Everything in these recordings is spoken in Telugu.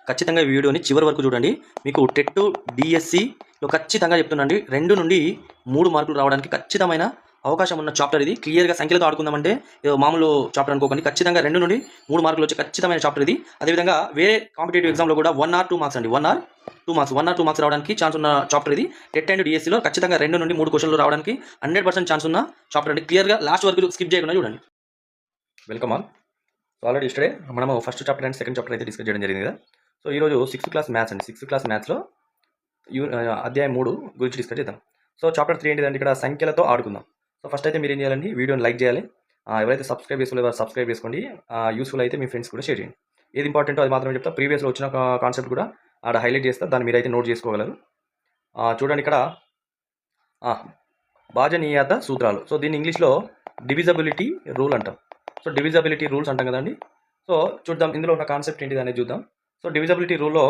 ఖచ్చితంగా ఈ వీడియోని చివరి వరకు చూడండి. మీకు టెట్ డిఎస్సిలో ఖచ్చితంగా చెప్తున్నాండి 2 నుండి 3 మార్కులు రావడానికి ఖచ్చితమైన అవకాశం ఉన్న చాప్టర్ ఇది. క్లియర్గా సంఖ్యలతో ఆడుకుందామంటే మామూలు చాప్టర్ అనుకోకండి. ఖచ్చితంగా 2 నుండి 3 మార్కులు వచ్చే ఖచ్చితమైన చాప్టర్ ఇది. అదేవిధంగా వేరే కాంపిటేటివ్ ఎగ్జామ్లో కూడా 1 or 2 మార్క్స్ అండి. 1 or 2 మార్క్స్ రావడానికి ఛాన్స్ ఉన్న చాప్టర్ ఇది. టెట్ అండ్ డిఎస్సిలో ఖచ్చితంగా 2 నుండి 3 క్వశ్చన్లు రావడానికి 100% ఛాన్స్ ఉన్న చాప్టర్ అండి. క్లియర్గా లాస్ట్ వరకు స్కిప్ చేయకుండా చూడండి. Welcome all. సో ఆల్రెడీ ఇస్టర్డే మనము first chapter and second chapter అయితే డిస్కస్ చేయడం జరిగింది కదా. సో ఈరోజు 6th క్లాస్ మ్యాథ్స్ అండి. 6th క్లాస్ మ్యాథ్స్లో అధ్యాయం 3 గురించి డిస్కస్ చేద్దాం. సో చాప్టర్ 3 ఏంటిదంటే ఇక్కడ సంఖ్యలతో ఆడుకుందాం. సో ఫస్ట్ అయితే మీరు ఏం చేయాలండి, వీడియోని లైక్ చేయాలి. ఎవరైతే సబ్స్క్రైబ్ చేసుకోలేదో సబ్స్క్రైబ్ చేసుకోండి. యూస్ఫుల్ అయితే మీ ఫ్రెండ్స్ కూడా షేర్ చేయండి. ఏది ఇంపార్టెంటో అది మాత్రమే చెప్తా. ప్రీవియస్లో వచ్చిన కాన్సెప్ట్ కూడా ఆడ హైలైట్ చేస్తా, దాన్ని మీరైతే నోట్ చేసుకోగలరు. చూడండి ఇక్కడ భాజనీయత సూత్రాలు. సో దీన్ని ఇంగ్లీష్లో డివిజబిలిటీ రూల్ అంటాం. సో డివిజబిలిటీ రూల్స్ అంటాం కదండి. సో చూద్దాం ఇందులో ఉన్న కాన్సెప్ట్ ఏంటిది అనేది చూద్దాం. సో డివిజబిలిటీ రూల్లో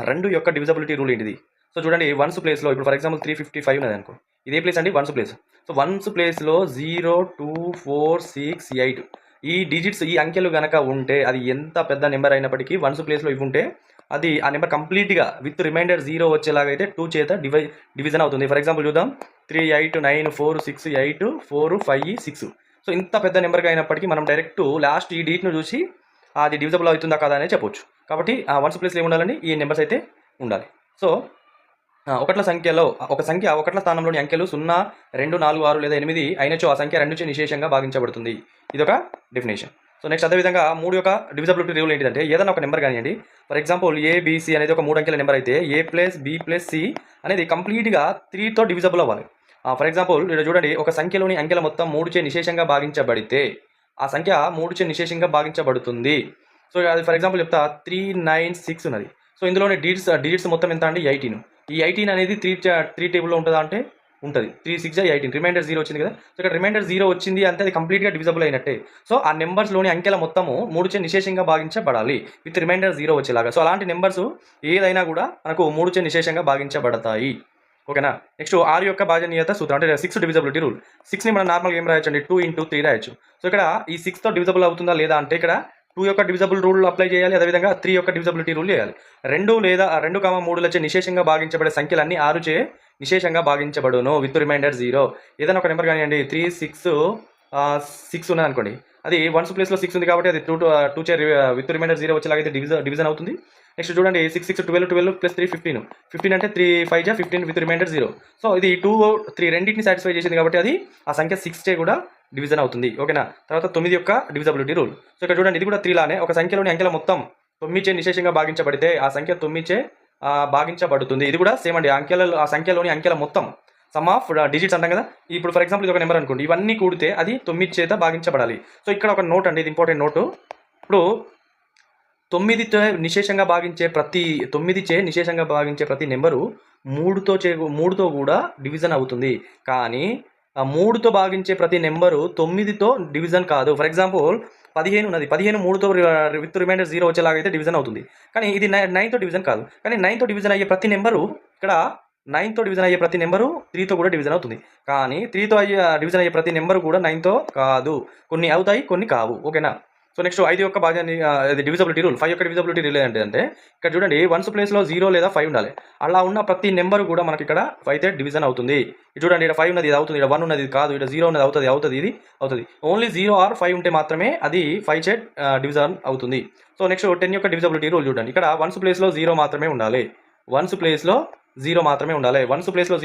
2 యొక్క డివిజబిలిటీ రూల్ ఏంటిది. సో చూడండి వన్స్ ప్లేస్లో ఇప్పుడు ఫర్ ఎగ్జాంపుల్ 355 ఉన్నది అనుకో. ఇదే ప్లేస్ అండి వన్స్ ప్లేస్. సో వన్స్ ప్లేస్లో 0, 2, 4, 6, 8 ఈ డిజిట్స్ ఈ అంకెలు కనుక ఉంటే అది ఎంత పెద్ద నెంబర్ అయినప్పటికీ వన్స్ ప్లేస్లో ఇవి ఉంటే అది ఆ నెంబర్ కంప్లీట్గా విత్ రిమైండర్ 0 వచ్చేలాగా అయితే 2 చేత డివిజన్ అవుతుంది. ఫర్ ఎగ్జాంపుల్ చూద్దాం 3, 8, 9, 4, 6, 8, 4, 5, 6. సో ఇంత పెద్ద నెంబర్గా అయినప్పటికీ మనం డైరెక్ట్ లాస్ట్ ఈ డీట్ను చూసి అది డివిజబుల్ అవుతుందా కదా అనేది చెప్పొచ్చు. కాబట్టి వన్స్ ప్లేస్లో ఏమి ఉండాలని ఈ నెంబర్స్ అయితే ఉండాలి. సో ఒకట్ల సంఖ్యలో ఒక సంఖ్య ఒకట్ల స్థానంలోని అంకెలు 0, 2, 4, 6 లేదా 8 అయినచో ఆ సంఖ్య 2 చే నిశేషంగా భాగించబడుతుంది. ఇది ఒక డెఫినేషన్. సో నెక్స్ట్ అదేవిధంగా 3 యొక్క డివిజబిలిటీ రూల్ ఏంటిదంటే ఏదైనా ఒక నెంబర్ కానివ్వండి. ఫర్ ఎగ్జాంపుల్ ABC అనేది ఒక 3 అంకెల నెంబర్ అయితే A+B+C అనేది కంప్లీట్గా 3తో డివిజబుల్ అవ్వాలి. ఫర్ ఎగ్జాంపుల్ ఇక్కడ చూడండి ఒక సంఖ్యలోని అంకెల మొత్తం 3 చే నిశేషంగా భాగించబడితే ఆ సంఖ్య 3 చే నిశేషంగా భాగించబడుతుంది. సో అది ఫర్ ఎగ్జాంపుల్ చెప్తా 396 ఉన్నది. సో ఇందులోని డిజిట్స్ మొత్తం ఎంత అండి 18. ఈ 18 అనేది 3 టేబుల్లో ఉంటుందా అంటే ఉంటుంది. 3, 6, 18 రిమైండర్ 0 వచ్చింది కదా. సో ఇక్కడ రిమైండర్ 0 వచ్చింది అంటే అది కంప్లీట్గా డివిజబుల్ అయినట్టే. సో ఆ నెంబర్స్లోని అంకెల మొత్తము 3 చే నిశేషంగా భాగించబడాలి విత్ రిమైండర్ 0 వచ్చేలాగా. సో అలాంటి నెంబర్స్ ఏదైనా కూడా మనకు 3 చే నిశేషంగా భాగించబడతాయి. ఓకేనా. నెక్స్ట్ 6 యొక్క భాజనీయత సూత్రం అంటే 6 డివిజబిలిటీ రూల్. 6ని మనం నార్మల్గా ఏం రాయొచ్చు అండి 2 × 3 రాయొచ్చు. సో ఇక్కడ ఈ 6తో డివిజబుల్ అవుతుందా లేదా అంటే ఇక్కడ 2 యొక్క డివిజబుల్ రూల్ అప్లై చేయాలి. అదేవిధంగా 3 యొక్క డివిజబిలిటీ రూల్ చేయాలి. 2 లేదా 2,3 నిశేషంగా భాగించబడే సంఖ్యలన్నీ 6 చే నిశేషంగా భాగించబడును విత్ రిమైండర్ 0. ఏదైనా ఒక నెంబర్ కానివ్వండి 3, 6 ఉన్నది అనుకోండి. అది వన్స్ ప్లేస్లో 6 ఉంది కాబట్టి అది 2 చే విత్ రిమైండర్ 0 వచ్చేలాగైతే డివిజన్ అవుతుంది. నెక్స్ట్ చూడండి 6, 6, 12, 12 + 3 15. 15 అంటే 3, 5 = 15 విత్ రిమైండర్ 0. సో ఇది 2, 3 రెండింటిని సాటిస్ఫై చేసింది కాబట్టి అది ఆ సంఖ్య 6 చే కూడా డివిజన్ అవుతుంది. ఓకేనా. తర్వాత 9 యొక్క డివిజబిలిటీ రూల్. సో ఇక్కడ చూడండి ఇది కూడా 3 లానే ఒక సంఖ్యలోని అంకెల మొత్తం 9 చే నిశేషంగా భాగించబడితే ఆ సంఖ్య 9 చే భాగించబడుతుంది. ఇది కూడా సేమ్ అండి. ఆ సంఖ్యలోని అంకెల మొత్తం సమ్ ఆఫ్ డిజిట్స్ అంటాం కదా. ఇప్పుడు ఫర్ ఎగ్జాంపుల్ ఇది ఒక నెంబర్ అనుకోండి. ఇవన్నీ కూడితే అది 9 చేత భాగించబడాలి. సో ఇక్కడ ఒక నోట్ అండి, ఇది ఇంపార్టెంట్ నోటు. ఇప్పుడు 9 చే నిశేషంగా భాగించే ప్రతి నెంబరు 3తో కూడా డివిజన్ అవుతుంది. కానీ 3తో భాగించే ప్రతి నెంబరు 9తో డివిజన్ కాదు. ఫర్ ఎగ్జాంపుల్ 15 ఉన్నది. 15 3తో విత్ రిమైండర్ 0 వచ్చేలాగైతే డివిజన్ అవుతుంది. కానీ ఇది 9తో డివిజన్ కాదు. కానీ 9తో డివిజన్ అయ్యే ప్రతి నెంబరు ఇక్కడ 9తో డివిజన్ అయ్యే ప్రతి నెంబరు 3తో కూడా డివిజన్ అవుతుంది. కానీ 3తో డివిజన్ అయ్యే ప్రతి నెంబరు కూడా 9తో కాదు. కొన్ని అవుతాయి, కొన్ని కావు. ఓకేనా. సో నెక్స్ట్ 5 యొక్క డివిజబిలిటీ రూల్. 5 యొక్క డివిజబిలిటీ రూల్ ఏంటంటే ఇక్కడ చూడండి వన్స్ ప్లేస్లో 0 లేదా 5 ఉండాలి. అలా ఉన్న ప్రతి నెంబరు కూడా మనకి ఇక్కడ 5 తే డివిజన్ అవుతుంది. ఇది చూడండి ఇక్కడ 5 ఉన్నది, ఇది అవుతుంది. ఇక్కడ 1 ఉన్నది, ఇది కాదు. ఇక్కడ 0 ఉన్నది, అవుతుంది, ఇది అవుతుంది. ఓన్లీ 0 or 5 ఉంటే మాత్రమే అది 5 చే డివిజన్ అవుతుంది. సో నెక్స్ట్ 10 యొక్క డివిజబిలిటీ రూల్ చూడండి. ఇక్కడ వన్స్ ప్లేస్లో 0 మాత్రమే ఉండాలి. వన్స్ ప్లేస్లో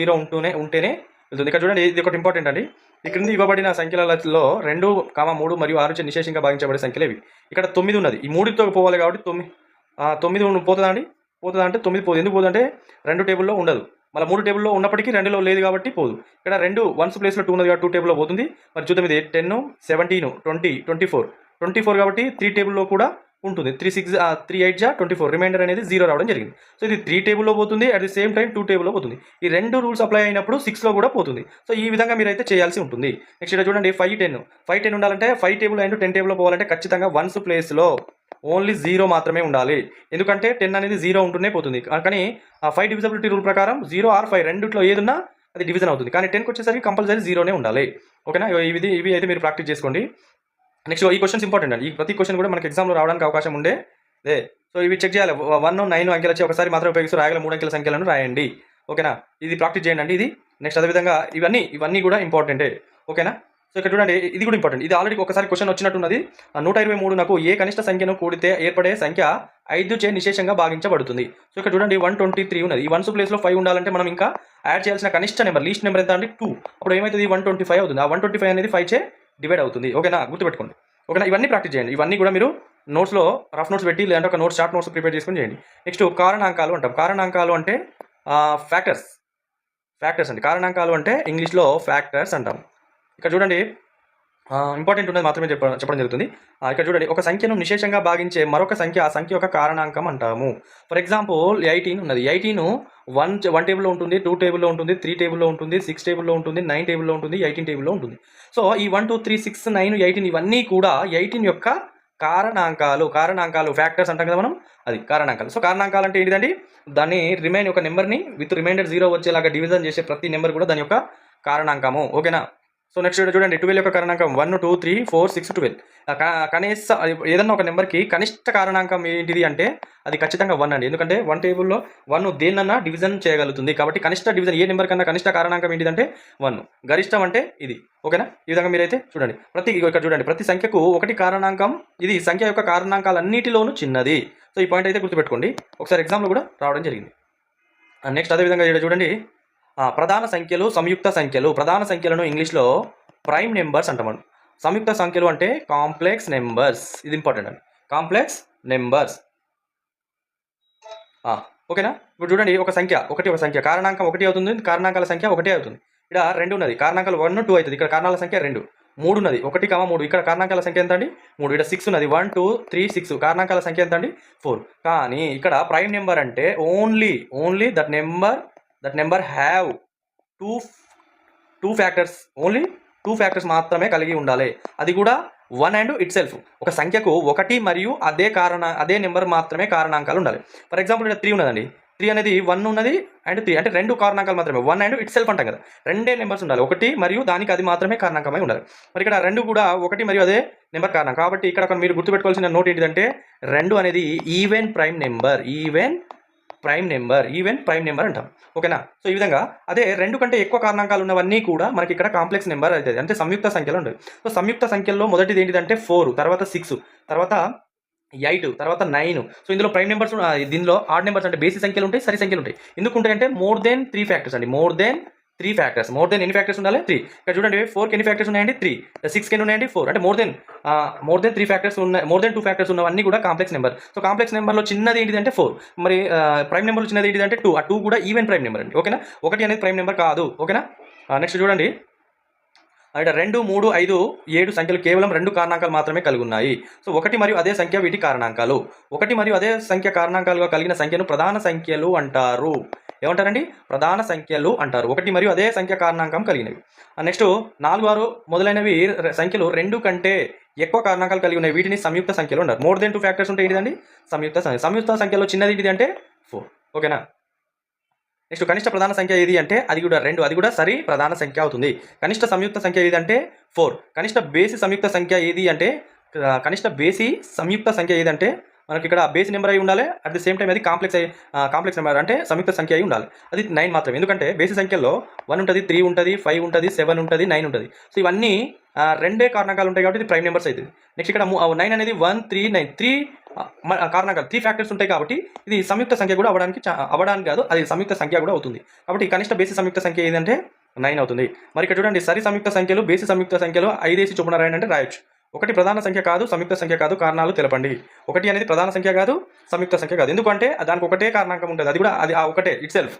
0 ఉంటేనే వెళ్తుంది. ఇక్కడ చూడండి ఇది ఒకటి ఇంపార్టెంట్ అండి. ఈ క్రింది ఇవ్వబడిన సంఖ్యలలో 2, 3 మరియు 6 చే నిశేషంగా భాగించబడే సంఖ్యలు ఇవి. ఇక్కడ 9 ఉన్నది. ఈ 3తో పోవాలి కాబట్టి 9 పోతుందా అండి? పోతుందా అంటే 9 పోదు. ఎందుకు పోదు అంటే 2 టేబుల్లో ఉండదు. మళ్ళీ 3 టేబుల్లో ఉన్నప్పటికీ 2లో లేదు కాబట్టి పోదు. ఇక్కడ 2 వన్స్ ప్లేస్లో 2 ఉన్నది కాబట్టి 2 టేబుల్లో పోతుంది. మరి చూద్దాం ఇది 10, 17, 20, 24 కాబట్టి 3 టేబుల్లో కూడా ఉంటుంది. 3, 6, 3, 8 = 24 రిమైండర్ అనేది 0 రావడం జరిగింది. సో ఇది 3 టేబుల్లో పోతుంది, అట్ ది సేమ్ టైం 2 టేబుల్లో పోతుంది. ఈ 2 రూల్స్ అప్లై అయినప్పుడు 6లో కూడా పోతుంది. సో ఈ విధంగా మీరైతే చేయాల్సి ఉంటుంది. నెక్స్ట్ ఇక్కడ చూడండి 5, 10 ఉండాలంటే 5 టేబుల్ అండ్ 10 టేబుల్లో పోవాలంటే ఖచ్చితంగా వన్స్ ప్లేస్లో ఓన్లీ 0 మాత్రమే ఉండాలి. ఎందుకంటే 10 అనేది 0 ఉంటూనే పోతుంది. కానీ 5 డివిజబిలిటీ రూల్ ప్రకారం 0 or 5 రెండిట్లో ఏదున్నా అది డివిజన్ అవుతుంది. కానీ 10కి వచ్చేసరికి కంపల్సరీ 0నే ఉండాలి. ఓకేనా. ఇవి అయితే మీరు ప్రాక్టీస్ చేసుకోండి. నెక్స్ట్ ఈ క్వశ్చన్స్ ఇంపార్టెంట్ అండి. ఈ ప్రతి క్వశ్చన్ కూడా మనకి ఎగ్జామ్లో రావడానికి అవకాశం ఉండే సో ఇవి చెక్ చేయాలి. 1, 9 అంకెలు వచ్చి ఒకసారి మాత్రం ఉపయోగిస్తూ రాయగల 3 అంకెల సంఖ్యలను రాయండి. ఓకేనా, ఇది ప్రాక్టీస్ చేయండి అండి. ఇది నెక్స్ట్ అదేవిధంగా ఇవన్నీ కూడా ఇంపార్టెంటే. ఓకేనా, సో ఇక్కడ చూడండి, ఇది కూడా ఇంపార్టెంట్. ఇది ఆల్రెడీ ఒకసారి క్వశ్చన్ వచ్చినట్టున్నది. 123 ఏ కనిష్ట సంఖ్యను కూడితే ఏర్పడే సంఖ్య 5 చే నిశేషంగా భాగించబడుతుంది. సో ఇక్కడ చూడండి 123 ఉన్నది. ఈ 1s ప్లేస్లో 5 ఉండాలంటే మనం ఇంకా యాడ్ చేయాల్సిన కనిష్ట నెంబర్, లీస్ట్ నెంబర్ ఎంత అంటే 2. అప్పుడు ఏమవుతుంది, 125 అవుతుంది. ఆ 125 అనేది 5 చే డివైడ్ అవుతుంది. ఓకేనా, గుర్తుపెట్టుకోండి. ఓకేనా, ఇవన్నీ ప్రాక్టీస్ చేయండి. ఇవన్నీ కూడా మీరు నోట్స్లో రఫ్ నోట్స్ పెట్టి లేదంటే ఒక షార్ట్ నోట్స్ ప్రిపేర్ చేసుకొని చేయండి. నెక్స్ట్ కారణాంకాలు అంటాం. కారణాంకాలు అంటే ఫ్యాక్టర్స్ అండి. కారణాంకాలు అంటే ఇంగ్లీష్లో ఫ్యాక్టర్స్ అంటాం. ఇక్కడ చూడండి, ఇంపార్టెంట్ ఉన్నది మాత్రమే చెప్పడం జరుగుతుంది. ఇక్కడ చూడండి, ఒక సంఖ్యను నిశేషంగా భాగించే మరొక సంఖ్య ఆ సంఖ్య యొక్క కారణాంకం అంటాము. ఫర్ ఎగ్జాంపుల్ 18 ఉన్నది. 18 1 టేబుల్లో ఉంటుంది, 2 టేబుల్లో ఉంటుంది, 3 టేబుల్లో ఉంటుంది, 6 టేబుల్లో ఉంటుంది, 9 టేబుల్లో ఉంటుంది, 18 టేబుల్లో ఉంటుంది. సో ఈ 1, 2, 3, 6, 9, 18 ఇవన్నీ కూడా 18 యొక్క కారణాంకాలు ఫ్యాక్టర్స్ అంటాం కదా మనం, అది కారణాంకాలు. సో కారణాంకాలు అంటే ఏంటిదండి, దాన్ని రిమైన్ ఒక నెంబర్ని విత్ రిమైండర్ 0 వచ్చేలాగా డివిజన్ చేసే ప్రతి నెంబర్ కూడా దాని యొక్క కారణాంకము. ఓకేనా, సో నెక్స్ట్ చూడండి 12 యొక్క కారణాంకం 1, 2, 3, 4, 6, 12. కనీస ఏదన్నా ఒక నెంబర్కి కనిష్ట కారణాంకం ఏంటిది అంటే అది ఖచ్చితంగా 1 అండి. ఎందుకంటే 1 టేబుల్లో 1 దేన్నన్నా డివిజన్ చేయగలుగుతుంది. కాబట్టి కనిష్ట డివిజన్ ఏ నెంబర్ కన్నా కనిష్ట కారణాంకం ఏంటిదంటే 1. గరిష్టం అంటే ఇది. ఓకేనా, ఈ విధంగా మీరైతే చూడండి, ఇక్కడ చూడండి ప్రతి సంఖ్యకు 1 కారణాంకం. ఇది సంఖ్య యొక్క కారణాంకాలన్నిటిలోనూ చిన్నది. సో ఈ పాయింట్ అయితే గుర్తుపెట్టుకోండి. ఒకసారి ఎగ్జామ్లో కూడా రావడం జరిగింది. నెక్స్ట్ అదేవిధంగా ఇక్కడ చూడండి, ప్రధాన సంఖ్యలు, సంయుక్త సంఖ్యలు. ప్రధాన సంఖ్యలను ఇంగ్లీష్లో ప్రైమ్ నెంబర్స్ అంటాం. సంయుక్త సంఖ్యలు అంటే కాంప్లెక్స్ నెంబర్స్. ఇది ఇంపార్టెంట్ అండి, కాంప్లెక్స్ నెంబర్స్. ఓకేనా, ఇప్పుడు చూడండి ఒక సంఖ్య కారణాంకం 1 అవుతుంది, కారణాంకాల సంఖ్య 1 అవుతుంది. ఇక్కడ 2 ఉన్నది, కారణాంకాలు 1, 2 అవుతుంది. ఇక్కడ కారణాల సంఖ్య 2. 3 ఉన్నది, 1, 3. ఇక్కడ కారణాంకాల సంఖ్య ఎంత అండి, 3. ఇక్కడ 6 ఉన్నది, 1, 2, 3, 6. కారణాంకాల సంఖ్య ఎంత అండి, 4. కానీ ఇక్కడ ప్రైమ్ నెంబర్ అంటే only that number have two factors. Only 2 factors మాత్రమే కలిగి ఉండాలి. అది కూడా 1 అండ్ ఇట్ సెల్ఫ్. ఒక సంఖ్యకు 1 మరియు అదే నెంబర్ మాత్రమే కారణాంకాలు ఉండాలి. ఫర్ ఎగ్జాంపుల్ ఇక్కడ 3 ఉన్నదండి. 3 అనేది 1 ఉన్నది అండ్ 3 అంటే 2 కారణాంకాలు మాత్రమే. 1 అండ్ ఇట్ సెల్ఫ్ అంటాం కదా, 2 నెంబర్స్ ఉండాలి. 1 మరియు దానికి అది మాత్రమే కారణాంకమై ఉండాలి. మరి ఇక్కడ 2 కూడా 1 మరియు అదే నెంబర్ కారణం. కాబట్టి ఇక్కడ మీరు గుర్తుపెట్టుకోవాల్సిన నోట్ ఏంటిదంటే 2 అనేది ఈవెన్ ప్రైమ్ నెంబర్ అంటాం. ఓకేనా, సో ఈ విధంగా అదే 2 కంటే ఎక్కువ కారణాంకాలు ఉన్నవన్నీ కూడా మనకి ఇక్కడ కాంప్లెక్స్ నెంబర్ అవుతుంది, అంటే సంయుక్త సంఖ్యలు ఉంటాయి. సో సంయుక్త సంఖ్యల్లో మొదటిది ఏంటిదంటే 4, తర్వాత 6, తర్వాత 8, తర్వాత 9. సో ఇందులో ప్రైమ్ నెంబర్స్, దీనిలో ఆడ్ నెంబర్స్ అంటే బేసి సంఖ్యలు ఉంటాయి, సరి సంఖ్యలు ఉంటాయి. ఎందుకు ఉంటాయంటే మోర్ దెన్ 3 ఫ్యాక్టర్స్ అండి. మోర్ దెన్ ఎన్ని ఫ్యాక్టర్స్ ఉండాలి, 3. ఇక్కడ చూడండి 4కి ఎన్ని ఫ్యాక్టర్స్ ఉన్నాయండి, 3. 6కి ఎన్ని ఉన్నాయండి, 4. అంటే మోర్ దెన్ 3 ఫ్యాక్టర్స్ ఉన్నాయి. మోర్ దెన్ 2 ఫ్యాక్టర్స్ ఉన్నవన్నీ కూడా కాంప్లెక్స్ నెంబర్. సో కాంప్లెక్స్ నెంబర్లో చిన్నది ఏంటిదంటే 4. మరి ప్రైమ్ నెంబర్లో చిన్నది ఏంటిదంటే 2. ఆ 2 కూడా ఈవెన్ ప్రైమ్ నెంబర్ అండి. ఓకేనా, 1 అనేది ప్రైమ్ నెంబర్ కాదు. ఓకేనా, నెక్స్ట్ చూడండి, ఇక్కడ 2, 3, 5, 7 సంఖ్యలు కేవలం 2 కారణాంకాలు మాత్రమే కలిగి ఉన్నాయి. సో 1 మరియు అదే సంఖ్య వీటి కారణాంకాలు. 1 మరియు అదే సంఖ్య కారణాంకాలుగా కలిగిన సంఖ్యను ప్రధాన సంఖ్యలు అంటారు. ఏమంటారండి, ప్రధాన సంఖ్యలు అంటారు. 1 మరియు అదే సంఖ్య కారణాంకం కలిగినవి. నెక్స్ట్ 4, 6 మొదలైనవి సంఖ్యలు 2 కంటే ఎక్కువ కారణాంకాలు కలిగి ఉన్నాయి. వీటిని సంయుక్త సంఖ్యలు అంటారు. మోర్ దెన్ 2 ఫ్యాక్టర్స్ ఉంటే ఏంటిదండి, సంయుక్త సంఖ్యలో చిన్నది ఏంటిది అంటే 4. ఓకేనా, నెక్స్ట్ కనిష్ట ప్రధాన సంఖ్య ఏది అంటే అది కూడా 2. అది కూడా సరి ప్రధాన సంఖ్య అవుతుంది. కనిష్ట సంయుక్త సంఖ్య ఏది అంటే 4. కనిష్ట బేసి సంయుక్త సంఖ్య ఏది అంటే మనకి ఇక్కడ బేసి నెంబర్ అయి ఉండాలి. అట్ ది సేమ్ టైం అది కాంప్లెక్స్ నెంబర్ అంటే సంయుక్త సంఖ్య అయి ఉండాలి. అది 9 మాత్రమే. ఎందుకంటే బేసి సంఖ్యలో 1 ఉంటుంది, 3 ఉంటుంది, 5 ఉంటుంది, 7 ఉంటుంది, 9 ఉంటుంది. సో ఇవన్నీ 2 కారణాంకాలు ఉంటాయి కాబట్టి ఇది ప్రైమ్ నెంబర్స్ అవుతుంది. నెక్స్ట్ ఇక్కడ 9 అనేది 1, 3, 9, 3 కారణాంకాలు, 3 ఫ్యాక్టర్స్ ఉంటాయి కాబట్టి ఇది సంయుక్త సంఖ్య కూడా అవ్వడానికి కాదు, అది సంయుక్త సంఖ్య కూడా అవుతుంది. కాబట్టి కనిష్ట బేసి సంయుక్త సంఖ్య ఏదంటే 9 అవుతుంది. మరి ఇక్కడ చూడండి, సరి సంయుక్త సంఖ్యలు, బేసి సంయుక్త సంఖ్యలు 5 చొప్పున రాయండి అంటే రాయొచ్చు. 1 ప్రధాన సంఖ్య కాదు, సంయుక్త సంఖ్య కాదు, కారణాలు తెలపండి. 1 అనేది ప్రధాన సంఖ్య కాదు, సంయుక్త సంఖ్య కాదు. ఎందుకంటే దానికి ఒకటే కారణాంకం ఉంటుంది, అది కూడా అది ఆ ఒకటే ఇట్ సెల్ఫ్.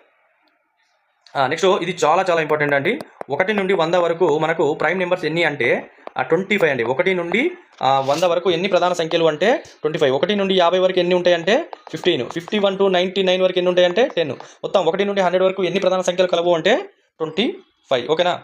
నెక్స్ట్ ఇది చాలా చాలా ఇంపార్టెంట్ అండి. 1 నుండి 100 వరకు మనకు ప్రైమ్ నెంబర్స్ ఎన్ని అంటే 25 అండి. 1 నుండి 100 వరకు ఎన్ని ప్రధాన సంఖ్యలు అంటే 25. 1 నుండి 50 వరకు ఎన్ని ఉంటాయంటే 15. 51 to 99 వరకు ఎన్ని ఉంటాయంటే 10. మొత్తం 1 నుండి 100 వరకు ఎన్ని ప్రధాన సంఖ్యలు కలవు అంటే 25. ఓకేనా,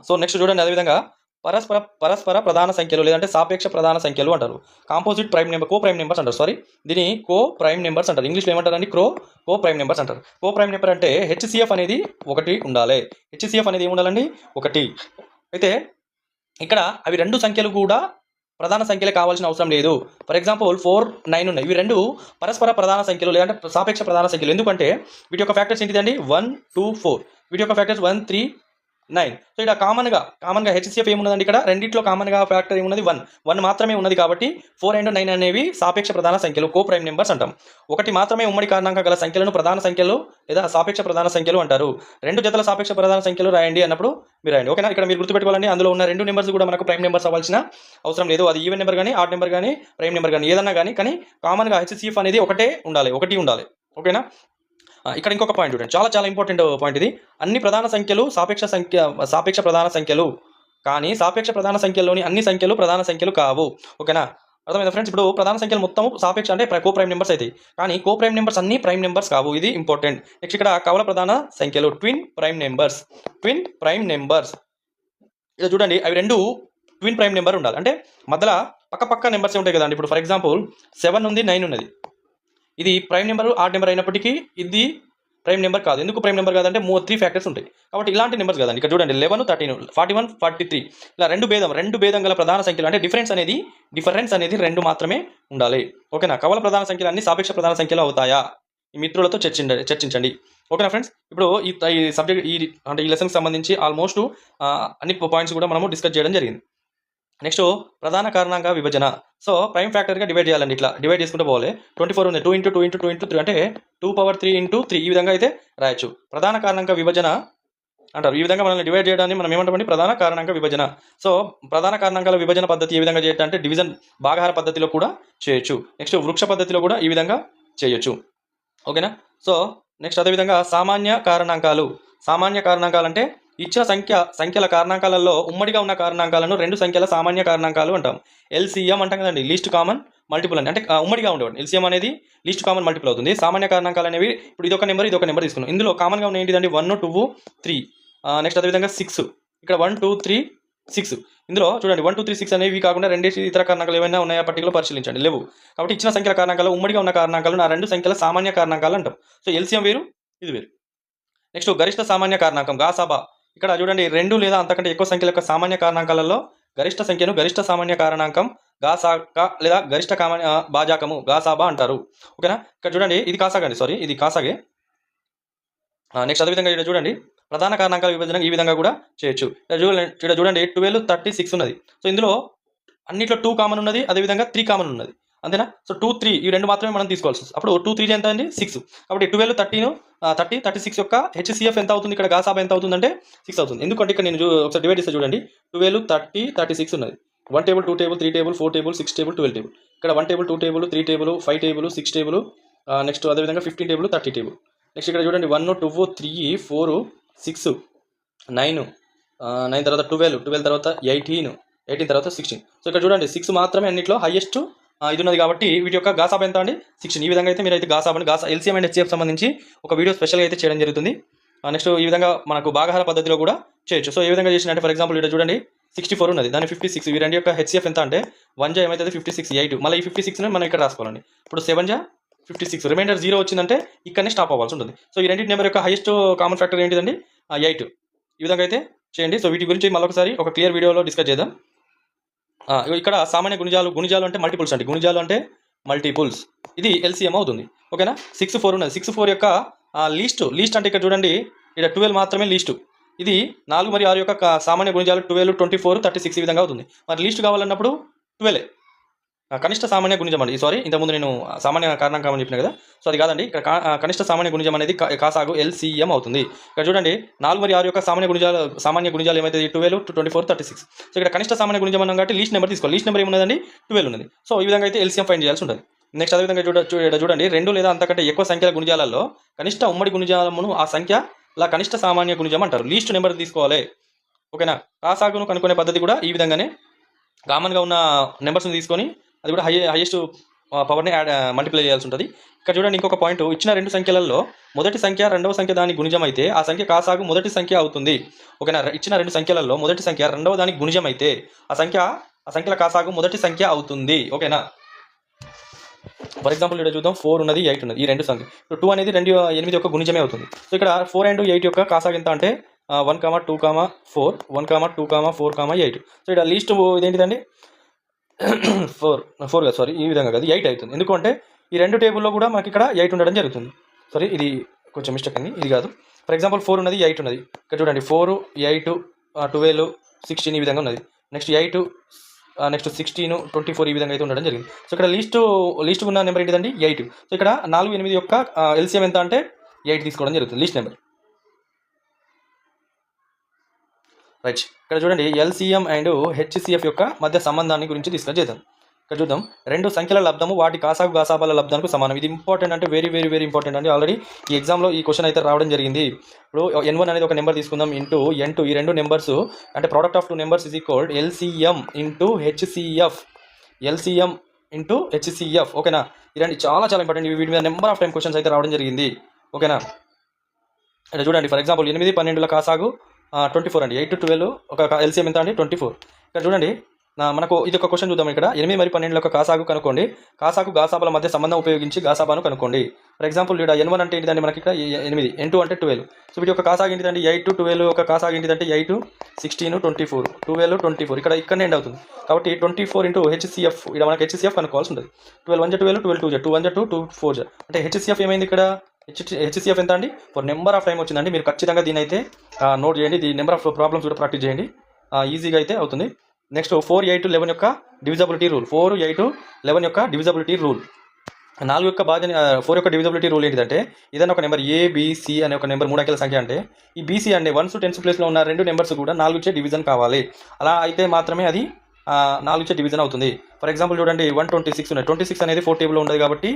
సో నెక్స్ట్ చూడండి, అదేవిధంగా పరస్పర ప్రధాన సంఖ్యలు లేదంటే సాపేక్ష ప్రధాన సంఖ్యలు అంటారు. కాంపోజిట్ ప్రైమ్ నెంబర్, కో ప్రైమ్ నెంబర్స్ అంటారు. దీని కో ప్రైమ్ నెంబర్స్ అంటారు. ఇంగ్లీష్లో ఏమంటారండి, కో ప్రైమ్ నెంబర్స్ అంటారు. కో ప్రైమ్ నెంబర్ అంటే హెచ్సిఎఫ్ అనేది 1 ఉండాలి. హెచ్సిఎఫ్ అనేది ఏమి ఉండాలండి, 1. అయితే ఇక్కడ అవి 2 సంఖ్యలు కూడా ప్రధాన సంఖ్యలే కావాల్సిన అవసరం లేదు. ఫర్ ఎగ్జాంపుల్ 4, 9 ఉన్నాయి. ఇవి రెండు పరస్పర ప్రధాన సంఖ్యలు లేదంటే సాపేక్ష ప్రధాన సంఖ్యలు. ఎందుకంటే వీటి యొక్క ఫ్యాక్టర్స్ ఏంటిదండి 1, 2, 4. వీటి యొక్క ఫ్యాక్టర్స్ 1, 3, 9. సో ఇక్కడ కామన్గా హెచ్సిఎఫ్ ఏమున్నదండి, ఇక్కడ రెండిట్లో కామన్గా ఫ్యాక్టర్ ఏమున్నది 1 మాత్రమే ఉన్నది. కాబట్టి 4 and 9 అనేవి సాపేక్ష ప్రధాన సంఖ్యలు, కో ప్రైమ్ నెంబర్స్ అంటాం. ఒకటి మాత్రమే ఉమ్మడి కారణాంక గల సంఖ్యలను ప్రధాన సంఖ్యలు లేదా సాపేక్ష ప్రధాన సంఖ్యలు అంటారు. రెండు జతల సాపేక్ష ప్రధాన సంఖ్యలు రాయండి అన్నప్పుడు మీరు రాయండి. ఓకేనా, ఇక్కడ మీరు గుర్తుపెట్టుకోవాలండి, అందులో ఉన్న రెండు నెంబర్స్ కూడా మనకు ప్రైమ్ నెంబర్స్ అవ్వాల్సిన అవసరం లేదు. అది ఈవెన్ నెంబర్ కానీ, ఆడ్ నెంబర్ కానీ, ప్రైమ్ నెంబర్ కానీ ఏదన్నా కానీ కామన్గా హెచ్సిఎఫ్ అనేది ఒకటి ఉండాలి. ఓకేనా, ఇక్కడ ఇంకొక పాయింట్ చూడండి, చాలా ఇంపార్టెంట్ పాయింట్ ఇది. అన్ని ప్రధాన సంఖ్యలు సాపేక్ష ప్రధాన సంఖ్యలు, కానీ సాపేక్ష ప్రధాన సంఖ్యలోని అన్ని సంఖ్యలు ప్రధాన సంఖ్యలు కావు. ఓకేనా, అర్థమైందా ఫ్రెండ్స్? ఇప్పుడు ప్రధాన సంఖ్యలు మొత్తం సాపేక్ష అంటే కో ప్రైమ్ నెంబర్స్ అయితే, కానీ కో ప్రైమ్ నెంబర్స్ అన్ని ప్రైమ్ నెంబర్స్ కావు. ఇది ఇంపార్టెంట్. నెక్స్ట్ ఇక్కడ కవల ప్రధాన సంఖ్యలు, ట్విన్ ప్రైమ్ నెంబర్స్. ఇలా చూడండి, అవి రెండు ట్విన్ ప్రైమ్ నెంబర్ ఉండాలి. అంటే మధ్యలో పక్క నెంబర్స్ ఉంటాయి కదండి. ఇప్పుడు ఫర్ ఎగ్జాంపుల్ 7 ఉంది, 9 ఉన్నది. ఇది ప్రైమ్ నెంబర్, ఆడ్ నెంబర్ అయినప్పటికీ ఇది ప్రైమ్ నెంబర్ కాదు. ఎందుకు ప్రైమ్ నెంబర్ కాదంటే 3 ఫ్యాక్టర్స్ ఉంటాయి కాబట్టి ఇలాంటి నెంబర్స్ కదండి. ఇక్కడ చూడండి 11, 13, 41, 43 ఇలా రెండు భేదం గల ప్రధాన సంఖ్యలు. అంటే డిఫరెన్స్ అనేది 2 మాత్రమే ఉండాలి. ఓకేనా, కవల ప్రధాన సంఖ్యలు అన్ని సాపేక్ష ప్రధాన సంఖ్యలు అవుతాయా? ఈ మిత్రులతో చర్చించండి. ఓకేనా ఫ్రెండ్స్, ఇప్పుడు ఈ సబ్జెక్ట్ అంటే ఈ లెసన్కి సంబంధించి ఆల్మోస్ట్ అన్ని పాయింట్స్ కూడా మనము డిస్కస్ చేయడం జరిగింది. నెక్స్ట్ ప్రధాన కారణాంక విభజన. సో ప్రైమ్ ఫ్యాక్టర్గా డివైడ్ చేయాలండి. ఇట్లా డివైడ్ చేసుకుంటూ పోవాలి. 24 ఉంది, 2 into 2 into 2 into 3 అంటే 2^3 into 3 ఈ విధంగా అయితే రాయొచ్చు. ప్రధాన కారణాంక విభజన అంటారు. ఈ విధంగా మనల్ని డివైడ్ చేయడాన్ని మనం ఏమంటామండి, ప్రధాన కారణాంక విభజన. సో ప్రధాన కారణాంకాల విభజన పద్ధతి ఏ విధంగా చేయొచ్చు అంటే డివిజన్ భాగాహార పద్ధతిలో కూడా చేయొచ్చు. నెక్స్ట్ వృక్ష పద్ధతిలో కూడా ఈ విధంగా చేయొచ్చు. ఓకేనా, సో నెక్స్ట్ అదేవిధంగా సామాన్య కారణాంకాలు అంటే ఇచ్చిన సంఖ్యల కారణాంకాలలో ఉమ్మడిగా ఉన్న కారణాంకాలను రెండు సంఖ్యల సామాన్య కారణాంకాలు అంటాం. ఎల్సిఎం అంటాం కదండి, లీస్ట్ కామన్ మల్టిపుల్ అంటే ఉమ్మడిగా ఉండేవాడు. ఎల్సిఎం అనేది లీస్ట్ కామన్ మల్టిపుల్ అవుతుంది. సామాన్య కారణాంకాలు అనేవి ఇప్పుడు ఇదొక నెంబర్ తీసుకున్నాం. ఇందులో కామన్గా ఉన్న ఏంటిదండి 1, 2, 3. నెక్స్ట్ అదేవిధంగా 6. ఇక్కడ 1, 2, 3, 6. ఇందులో చూడండి 1, 2, 3, 6 అనేవి కాకుండా రెండేసి ఇతర కారణాంకాలు ఏమైనా ఉన్నాయా పర్టికులర్ పరిశీలించండి. లేవు. కాబట్టి ఇచ్చిన సంఖ్యల కారణాంకాలు ఉమ్మడిగా ఉన్న కారణాంకాలు ఆ రెండు సంఖ్యల సామాన్య కారణాంకాలు అంటాం. సో ఎల్సిఎం వేరు, ఇది వేరు. నెక్స్ట్ గరిష్ట సామాన్య కారణాంకం గాసాబా. ఇక్కడ చూడండి 2 లేదా అంతకంటే ఎక్కువ సంఖ్యల యొక్క సామాన్య కారణాంకాలలో గరిష్ట సంఖ్యను గరిష్ట సామాన్య కారణాంకం గాసాగా లేదా గరిష్ట భాజాకము గాసాబా అంటారు. ఓకేనా, ఇక్కడ చూడండి ఇది కాసాగే. నెక్స్ట్ అదేవిధంగా ఇక్కడ చూడండి ప్రధాన కారణాంకాల విభజన ఈ విధంగా కూడా చేయొచ్చు. ఇక్కడ చూడండి 12, 36 ఉన్నది. సో ఇందులో అన్నిట్లో 2 కామన్ ఉన్నది, అదేవిధంగా 3 కామన్ ఉన్నది. అంతేనా? సో 2, 3 ఈ రెండు మాత్రమే మనం తీసుకోవాల్సి వస్తుంది. అప్పుడు 2, 3 ఎంత అండి 6. కాబట్టి 12, 30, 36 యొక్క హెచ్సిఎఫ్ ఎంత అవుతుంది, ఇక్కడ గాసాబా ఎంత అవుతుందంటే 6 అవుతుంది. ఎందుకంటే ఇక్కడ నేను ఒకసారి డివైడ్ చేస్తే చూడండి 12, 30, 36 ఉన్నది. 1 table, 2 table, 3 table, 4 table, 6 table, 12 table. ఇక్కడ 1 table, 2 table, 3 table, 5 table, 6 table, next అదేవిధంగా 15 table, 30 table. నెక్స్ట్ ఇక్కడ చూడండి 1, 2, 3, 4, 6, 9 తర్వాత 12 తర్వాత 18 తర్వాత 16. సో ఇక్కడ చూడండి 6 మాత్రమే అన్నిట్లో హైయెస్ట్ ఇది ఉన్నది. కాబట్టి వీటి యొక్క గాసాబ్ ఎంత అండి 16. ఈ విధంగా అయితే మీరు అయితే ఎల్సిఎం అండ్ హెచ్సిఎఫ్ సంబంధించి ఒక వీడియో స్పెషల్గా అయితే చేయడం జరుగుతుంది. నెక్స్ట్ ఈ విధంగా మనకు భాగాహార పద్ధతిలో కూడా చేయొచ్చు. సో ఏ విధంగా చేసినట్టే ఫర్ ఎగ్జాంపుల్ ఇక్కడ చూడండి 64 ఉన్నది, దాని 56. ఈ రెండు యొక్క హెచ్సిఎఫ్ ఎంత అంటే 1 ఏమైతుంది 56, 8. మళ్ళీ ఈ 56 మనం ఇక్కడ రాసుకోవాలండి. ఇప్పుడు 7 56, రిమైండర్ 0 వచ్చిందంటే ఇక్కడనే స్టాప్ అవ్వాల్సి ఉంటుంది. సో ఈ రెండింటి నెంబర్ యొక్క హైయెస్ట్ కామన్ ఫ్యాక్టర్ ఏంటిదండి 8. ఈ విధంగా అయితే చేయండి. సో వీటి గురించి మళ్ళొకసారి ఒక క్లియర్ వీడియోలో డిస్కస్ చేద్దాం. ఇక్కడ సామాన్య గుణిజాలు అంటే మల్టిపుల్స్ అండి. గుణిజాలు అంటే మల్టిపుల్స్, ఇది ఎల్సిఎం అవుతుంది. ఓకేనా, 64 ఉన్నది. 64 యొక్క లీస్ట్ అంటే ఇక్కడ చూడండి ఇక్కడ 12 మాత్రమే లీస్టు. ఇది 4 మరియు 6 యొక్క సామాన్య గుణిజాలు 12, 24, 36 ఈ విధంగా అవుతుంది. మరి లీస్ట్ కావాలన్నప్పుడు 12 కనిష్ట సామాన్య గుణిజం అండి. ఇంతకుముందు నేను సామాన్య కారణాంకం అని చెప్పిన కదా, సో అది కాదండి. ఇక్కడ కనిష్ట సామాన్య గుణిజం అనేది కాసాగు ఎల్సిఎం అవుతుంది. ఇక్కడ చూడండి 4 మరియు 6 యొక్క సామాన్య గుణిజాలు ఏమైతే 12, 24, 36. సో ఇక్కడ కనిష్ట సామాన్య గుణిజం అన్నాం కాబట్టి లీస్ట్ నెంబర్ తీసుకోవాలి. లీస్ట్ నెంబర్ ఏమున్నదండి 12 ఉన్నది. సో ఈ విధంగా అయితే ఎల్సిఎం ఫైండ్ చేయాల్సి ఉంటుంది. నెక్స్ట్ అదేవిధంగా చూడండి 2 లేదా అంతకంటే ఎక్కువ సంఖ్యల గుణిజాలలో కనిష్ట ఉమ్మడి గుణిజాలమును ఆ సంఖ్యల కనిష్ట సామాన్య గుణిజం అంటారు. లీస్ట్ నెంబర్ తీసుకోవాలి. ఓకేనా, కాసాగును కనుక్కునే పద్ధతి కూడా ఈ విధంగానే కామన్గా ఉన్న నెంబర్స్ని తీసుకొని అది కూడా హైయెస్ట్ పవర్ని మల్టిప్లై చేయాల్సి ఉంటుంది. ఇక్కడ చూడండి ఇంకొక పాయింట్, ఇచ్చిన రెండు సంఖ్యలలో మొదటి సంఖ్య రెండవ సంఖ్య దాని గుణిజం అయితే ఆ సంఖ్య కాసాగు మొదటి సంఖ్య అవుతుంది. ఓకేనా, ఇచ్చిన రెండు సంఖ్యలలో మొదటి సంఖ్య రెండవ దానికి గుణిజం అయితే ఆ సంఖ్యల కాసాగు మొదటి సంఖ్య అవుతుంది. ఓకేనా, ఫర్ ఎగ్జాంపుల్ ఇక్కడ చూద్దాం 4 ఉన్నది 8 ఉన్నది. ఈ రెండు సంఖ్య 2 అనేది 2, 8 యొక్క గుణిజమే అవుతుంది. సో ఇక్కడ 4 and 8 యొక్క కాసాగు ఎంత అంటే 1, 2, 4, 1, 2, 4, 8. సో ఇక్కడ లీస్ట్ ఇదేంటిదండి ఫోర్ కాదు, సారీ, ఈ విధంగా కాదు, 8 అవుతుంది. ఎందుకంటే ఈ రెండు టేబుల్లో కూడా మనకి ఇక్కడ 8 ఉండడం జరుగుతుంది. సారీ, ఇది కొంచెం మిస్టేక్ అయింది, ఇది కాదు. ఫర్ ఎగ్జాంపుల్ 4 ఉన్నది, 8 ఉన్నది. ఇక్కడ చూడండి 4, 8, 12, 16 ఈ విధంగా ఉన్నది. నెక్స్ట్ 8, నెక్స్ట్ 16, 24 ఈ విధంగా అయితే ఉండడం జరిగింది. సో ఇక్కడ లీస్ట్ ఉన్న నెంబర్ ఏంటిదండి? 8. సో ఇక్కడ 4, 8 యొక్క ఎల్సిఎం ఎంత అంటే 8 తీసుకోవడం జరుగుతుంది, లీస్ట్ నెంబర్. రైట్, ఇక్కడ చూడండి ఎల్సిఎం అండ్ హెచ్సిఎఫ్ యొక్క మధ్య సంబంధాన్ని గురించి డిస్కస్ చేద్దాం. ఇక్కడ చూద్దాం, రెండు సంఖ్యల లబ్ధము వాటి కాసాగు గాసాబాల లబ్ధానికి సమానం. ఇది ఇంపార్టెంట్, అంటే వెరీ వెరీ వెరీ ఇంపార్టెంట్ అండి. ఆల్రెడీ ఈ ఎగ్జామ్లో ఈ క్వశ్చన్ అయితే రావడం జరిగింది. ఇప్పుడు n1 అనేది ఒక నెంబర్ తీసుకుందాం, ఇంటూ n2, ఈ రెండు నెంబర్స్ అంటే product of two numbers is equal LCM into HCF. LCM into HCF, ఓకేనా? ఇలాంటి చాలా చాలా ఇంపార్టెంట్. వీటి మీద నెంబర్ ఆఫ్ టైం క్వశ్చన్స్ అయితే రావడం జరిగింది, ఓకేనా? ఇక్కడ చూడండి, ఫర్ ఎగ్జాంపుల్ 8, 12 కాసాగు 24 అండి. 8, 12 ఒక ఎల్సిఎం ఎంత అండి? 24. ఇక్కడ చూడండి, మనకు ఇది ఒక క్వశ్చన్ చూద్దాం. ఇక్కడ 8 మరియు 12 యొక్క కాసాగు కనుక్కోండి. కాసాగు గాసాబాల మధ్య సంబంధం ఉపయోగించి గాసాబాను కనుక్కోండి. ఫర్ ఎగ్జాంపుల్ ఇక్కడ n1 అంటే ఏంటిదండి? మనకి ఇక్కడ 8, n2 అంటే 12. సో వీటి యొక్క కాసాగు ఏంటిదండి? 8, 12 ఒక కాసాగు ఏంటిదంటే 8, 16, 24, 12, 24. ఇక్కడ ఎండ్ అవుతుంది కాబట్టి 24 ఇంటూ హెచ్సిఎఫ్. ఇక్కడ మనకి హెచ్సిఎఫ్ కనుక్కోవాల్సి ఉంటుంది. 12 1 12, 12 2 2 1 2 2 4 అంటే హెచ్సిఎఫ్ ఏమైంది ఇక్కడ? హెచ్సిఎఫ్ ఎంత అండి? ఫర్ నెంబర్ ఆఫ్ టైం వచ్చిందండి. మీరు ఖచ్చితంగా దీని అయితే నోట్ చేయండి. దీని నెంబర్ ఆఫ్ ప్రాబ్లమ్స్ కూడా ప్రాక్టీస్ చేయండి, ఈజీగా అయితే అవుతుంది. నెక్స్ట్ 4, 8, 11 యొక్క డివిజబిలిటీ రూల్. 4, 8, 11 యొక్క డివిజబిలిటీ రూల్. 4 యొక్క 4 యొక్క డివిజబిలిటీ రూల్ ఏంటిదంటే, ఏదైనా ఒక నెంబర్ ఏబిసి అనే ఒక నెంబర్ 3 అంకెల సంఖ్య అంటే ఈ బీసీ అంటే 1s 10s ప్లేస్లో ఉన్న రెండు నెంబర్స్ కూడా 4 ఇచ్చే డివిజన్ కావాలి. అలా అయితే మాత్రమే అది 4 ఇచ్చే డివిజన్ అవుతుంది. ఫర్ ఎగ్జాంపుల్ చూడండి 126 ఉన్నది. 26 అనేది 4 టేబుల్లో ఉండదు కాబట్టి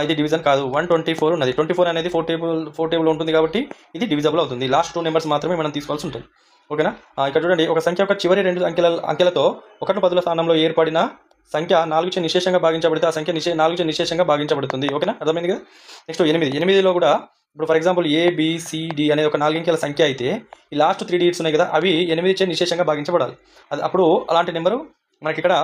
ఇది డివిజన్ కాదు. 124 ఉన్నది. 24 అనేది 4 టేబుల్ ఉంటుంది కాబట్టి ఇది డివిజబుల్ అవుతుంది. లాస్ట్ 2 నెంబర్స్ మాత్రమే మనం తీసుకోవాల్సి ఉంటుంది, ఓకేనా? ఇక్కడ చూడండి, ఒక సంఖ్య యొక్క చివరి 2 అంకెలతో 1 10ల స్థానంలో ఏర్పడిన సంఖ్య 4 చే నిశేషంగా భాగించబడితే ఆ సంఖ్య 4 చే నిశేషంగా భాగించబడుతుంది, ఓకేనా? అర్థమైంది కదా? నెక్స్ట్ 8లో కూడా ఇప్పుడు ఫర్ ఎగ్జాంపుల్ ఏబిసిడి అనేది ఒక 4 అంకెల సంఖ్య అయితే ఈ లాస్ట్ 3 డిజిట్స్ ఉన్నాయి కదా, అవి 8 చే నిశేషంగా భాగించబడాలి. అది అప్పుడు అలాంటి నెంబరు మనకి ఇక్కడ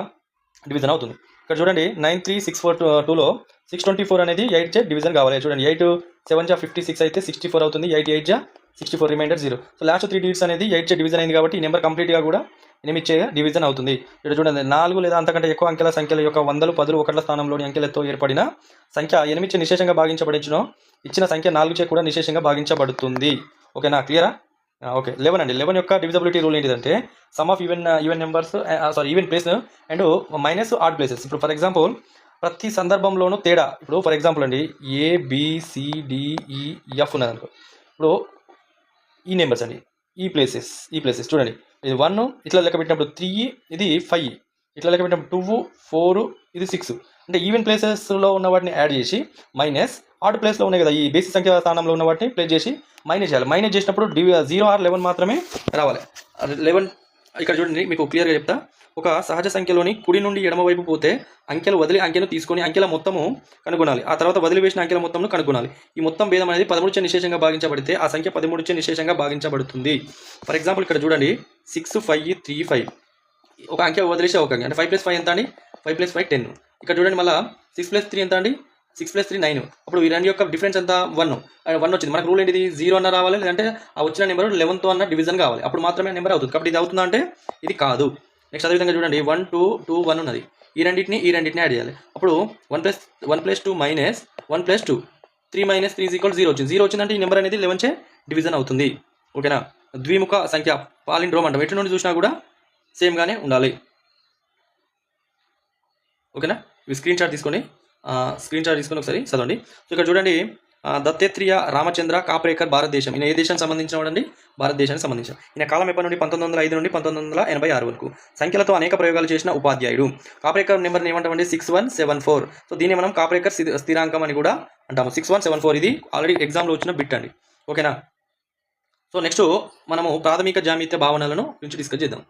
డివిజన్ అవుతుంది. ఇక్కడ చూడండి 93642లో 624 అనేది 8 చే డివిజన్ కావాలి. చూడండి 8 7 జా 56 అయితే 64 అవుతుంది. 8 8 జా 64, రిమైండర్ 0. సో లాస్ట్ 3 డిజిట్స్ అనేది 8 చే డివిజన్ అయింది కాబట్టి ఈ నెంబర్ కంప్లీట్గా కూడా 8 చే డివిజన్ అవుతుంది. ఇక్కడ చూడండి 4 లేదా అంతకంటే ఎక్కువ అంకెల సంఖ్యల యొక్క 100, 10, 1ల స్థానంలోని అంకెలతో ఏర్పడిన సంఖ్య 8 చే నిశేషంగా భాగించబడించునో ఇచ్చిన సంఖ్య 4 చే కూడా నిశేషంగా భాగించబడుతుంది, ఓకేనా? క్లియరా? ఓకే. 11 అండి. 11 యొక్క డివిజబిలిటీ రూల్ ఏంటిదంటే some of even numbers even place and minus odd places. ఇప్పుడు ఫర్ ఎగ్జాంపుల్ ప్రతి సందర్భంలోనూ తేడా. ఇప్పుడు ఫర్ ఎగ్జాంపుల్ అండి ABCDEF ఉన్నది అనుకో. ఇప్పుడు ఈ నెంబర్స్ అండి, ఈ ప్లేసెస్ చూడండి, ఇది 1 ఇట్లా లెక్క పెట్టినప్పుడు 3, ఇది 5 ఇట్లా లెక్క పెట్టినప్పుడు 2, 4, ఇది 6. అంటే ఈవెన్ ప్లేసెస్లో ఉన్న వాటిని యాడ్ చేసి మైనస్ ఆడ్ ప్లేస్లో ఉన్నాయి కదా ఈ బేసిక్ సంఖ్య స్థానంలో ఉన్న వాటిని ప్లేస్ చేసి మైనస్ చేయాలి. మైనస్ చేసినప్పుడు 0 or 11 మాత్రమే రావాలి. 11 ఇక్కడ చూడండి, మీకు క్లియర్గా చెప్తా. ఒక సహజ సంఖ్యలోని కుడి నుండి ఎడమ వైపు పోతే అంకెలు వదిలి అంకెను తీసుకొని అంకెల మొత్తము కనుగొనాలి. ఆ తర్వాత వదిలివేసిన అంకెల మొత్తంను కనుగొనాలి. ఈ మొత్తం భేదం అనేది 13 చే నిశేషంగా భాగించబడితే ఆ సంఖ్య 13 చే నిశేషంగా భాగించబడుతుంది. ఫర్ ఎగ్జాంపుల్ ఇక్కడ చూడండి 6 5 3 5 ఒక అంకె వదిలేసి ఒక అంకె అంటే 5 + 5 ఎంత అండి? 5 + 5 10. ఇక్కడ చూడండి మళ్ళీ 6 + 3 ఎంత అండి? 6 + 3 9. అప్పుడు ఈ రెండు యొక్క డిఫరెన్స్ ఎంత? 1 వచ్చింది. మనకు రూల్ ఏంటిది? 0 అన్న రావాలి, లేదంటే ఆ వచ్చిన నెంబర్ 11తో అన్న డివిజన్ కావాలి, అప్పుడు మాత్రమే నెంబర్ అవుతుంది. కాబట్టి ఇది అవుతుందా అంటే ఇది కాదు. నెక్స్ట్ అదేవిధంగా చూడండి 1 2 2 1 ఉన్నది. ఈ రెండింటిని యాడ్ చేయాలి. అప్పుడు 1 + 2 -1 + 2 3 - 3 = 0 వచ్చింది. 0 వచ్చిందంటే ఈ నెంబర్ అనేది 11 చే డివిజన్ అవుతుంది, ఓకేనా? ద్విముఖ సంఖ్య పాలిండ్రోమ్ అంటాం. ఎటు నుండి చూసినా కూడా సేమ్గానే ఉండాలి, ఓకేనా? ఇవి స్క్రీన్ షాట్ తీసుకొని ఒకసారి చదవండి. సో ఇక్కడ చూడండి దత్తేత్రేయ రామచంద్ర కాప్రేకర్ భారతదేశం. ఈయన ఏ దేశానికి సంబంధించిన వాడండి? భారతదేశానికి సంబంధించిన. ఈయన కాలం ఎప్పటి నుండి 1905 నుండి 1986 వరకు. సంఖ్యలతో అనేక ప్రయోగాలు చేసిన ఉపాధ్యాయుడు. కాప్రేకర్ నెంబర్ని ఏమంటామండి? 6174. సో దీన్ని మనం కాప్రేకర్ స్థిరాంకం అని కూడా అంటాము. 6174 ఇది ఆల్రెడీ ఎగ్జామ్లో వచ్చిన బిట్ అండి, ఓకేనా? సో నెక్స్ట్ మనము ప్రాథమిక జామితీయ భావనలను గురించి డిస్కస్ చేద్దాం.